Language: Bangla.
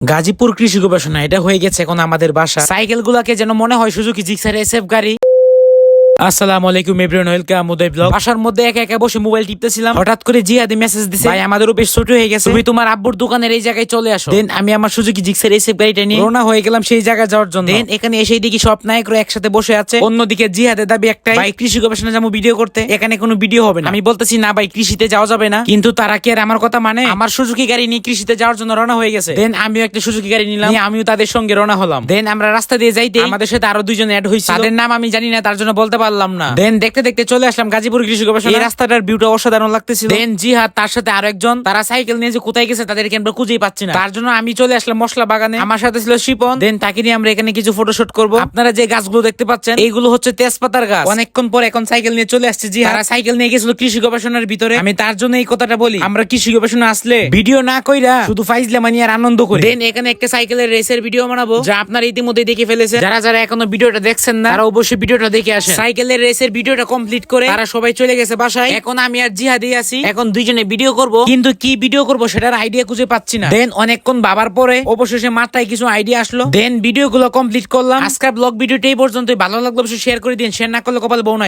গাজীপুর কৃষি গবেষণা এটা হয়ে গেছে এখন আমাদের বাসা। সাইকেল গুলাকে যেন মনে হয় সুজুকি জিক্সার এসএফ গাড়ি। আসসালামু আলাইকুম এভরিওয়ান, ওয়েলকাম উদয় ব্লগ। বাসার মধ্যে একা একা বসে মোবাইল টিপতেছিলাম, হঠাৎ করে জিহাদি মেসেজ দিছে, ভাই আমাদেরও বেশ ছোট হয়ে গেছে, তুমি তোমার আব্বুর দোকানের এই জায়গায় চলে আসো। দেন আমি আমার সুজুকি জিক্সার এসএফ গাড়িটা নিয়ে রওনা হয়ে গেলাম সেই জায়গায় যাওয়ার জন্য। দেন এখানে এসেই দেখি সব নায়করা একসাথে বসে আছে, অন্যদিকে জিহাদের দাবি একটাই, ভাই কৃষি গবেষণা যাবো ভিডিও করতে, এখানে কোনো ভিডিও হবে না। আমি বলতেছি না ভাই, কৃষিতে যাওয়া যাবে না, কিন্তু তারা কি আর আমার কথা মানে? আমার সুজুকি গাড়ি নিয়ে কৃষিতে যাওয়ার জন্য রওনা হয়ে গেছে। দেন আমিও একটা সুজুকি গাড়ি নিলাম, আমিও তাদের সঙ্গে রওনা হলাম। দেন আমরা রাস্তা দিয়ে যাইতে আমাদের সাথে আরো দুইজন অ্যাড হয়েছে, তাদের নাম আমি জানি না, তার জন্য বলতে পারলাম না। দেন দেখতে দেখতে চলে আসলাম গাজীপুর কৃষি গবেষণা। এই রাস্তাটার ভিউটা অসাধারণ লাগতেছিল। দেন জিহাদ তার সাথে আরো একজন, তারা সাইকেল নিয়ে যে কোথায় গেছে তাদেরকে আমরা খুঁজেই পাচ্ছি না, তার জন্য আমি চলে আসলাম মশলা বাগানে। আমার সাথে ছিল শিপন। দেন তাকে নিয়ে আমরা এখানে কিছু ফটোশুট করব। আপনারা যে গাছগুলো দেখতে পাচ্ছেন এইগুলো হচ্ছে তেজপাতার গাছ। অনেকক্ষণ পর এখন সাইকেল নিয়ে চলে আসছে জিহাদ, তারা সাইকেল নিয়ে গেছিল কৃষি গবেষণার ভিতরে। আমি তার জন্য এই কথাটা বলি, আমরা কৃষি গবেষণা আসলে ভিডিও না কইরা শুধু ফাইজলামানি আর আনন্দ করি। দেন এখানে একটা সাইকেলের রেসের ভিডিও বানাবো, যা আপনারা ইতিমধ্যে দেখে ফেলেছেন। যারা যারা এখনো ভিডিওটা দেখছেন না তারা অবশ্যই ভিডিওটা দেখে আসেন। সাইকেলের রেসের ভিডিওটা কমপ্লিট করে তারা সবাই চলে গেছে বাসায়। এখন আমি আর জিহাদি আছি, এখন দুইজনে ভিডিও করব, কিন্তু কি ভিডিও করব সেটার আইডিয়া খুঁজে পাচ্ছি না। দেন অনেকক্ষণ ভাবার পরে অবশেষে মাথায় কিছু আইডিয়া আসলো। দেন ভিডিও গুলো কমপ্লিট করলাম। আজকের ব্লগ ভিডিওটা এই পর্যন্তই। ভালো লাগলে অবশ্যই শেয়ার করে দিন, শেয়ার না করলে কপাল বউ নাই।